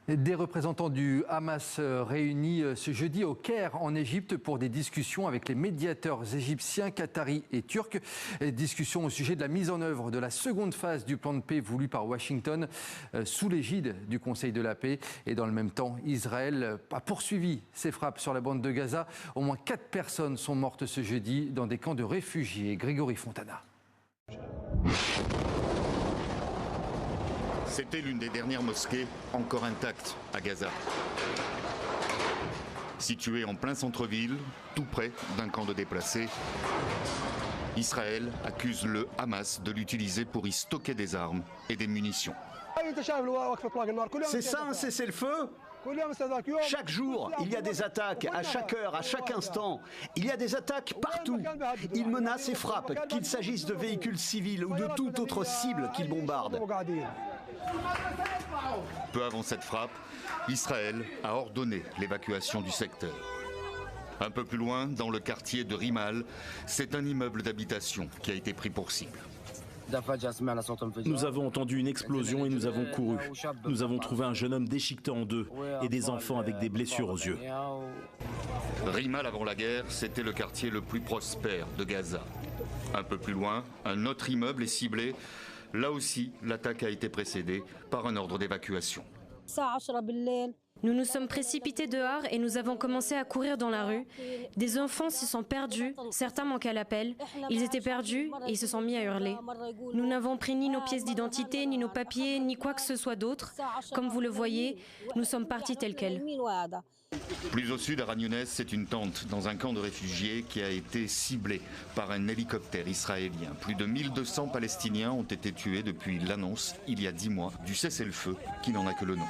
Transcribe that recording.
Des représentants du Hamas réunis ce jeudi au Caire en Égypte pour des discussions avec les médiateurs égyptiens, qataris et turcs. Discussions au sujet de la mise en œuvre de la seconde phase du plan de paix voulu par Washington sous l'égide du Conseil de la paix. Et dans le même temps, Israël a poursuivi ses frappes sur la bande de Gaza. Au moins 4 personnes sont mortes ce jeudi dans des camps de réfugiés. Grégory Fontana. C'était l'une des dernières mosquées encore intactes à Gaza. Située en plein centre-ville, tout près d'un camp de déplacés, Israël accuse le Hamas de l'utiliser pour y stocker des armes et des munitions. C'est ça un cessez-le-feu ? Chaque jour, il y a des attaques, à chaque heure, à chaque instant. Il y a des attaques partout. Ils menacent et frappent, qu'il s'agisse de véhicules civils ou de toute autre cible qu'ils bombardent. Peu avant cette frappe, Israël a ordonné l'évacuation du secteur. Un peu plus loin, dans le quartier de Rimal, c'est un immeuble d'habitation qui a été pris pour cible. Nous avons entendu une explosion et nous avons couru. Nous avons trouvé un jeune homme déchiqueté en deux et des enfants avec des blessures aux yeux. Rimal avant la guerre, c'était le quartier le plus prospère de Gaza. Un peu plus loin, un autre immeuble est ciblé. Là aussi, l'attaque a été précédée par un ordre d'évacuation. Nous nous sommes précipités dehors et nous avons commencé à courir dans la rue. Des enfants s'y sont perdus, certains manquaient à l'appel. Ils étaient perdus et ils se sont mis à hurler. Nous n'avons pris ni nos pièces d'identité, ni nos papiers, ni quoi que ce soit d'autre. Comme vous le voyez, nous sommes partis tels quels. Plus au sud, à Khan Younes, c'est une tente dans un camp de réfugiés qui a été ciblé par un hélicoptère israélien. Plus de 1200 Palestiniens ont été tués depuis l'annonce, il y a 10 mois, du cessez-le-feu qui n'en a que le nom.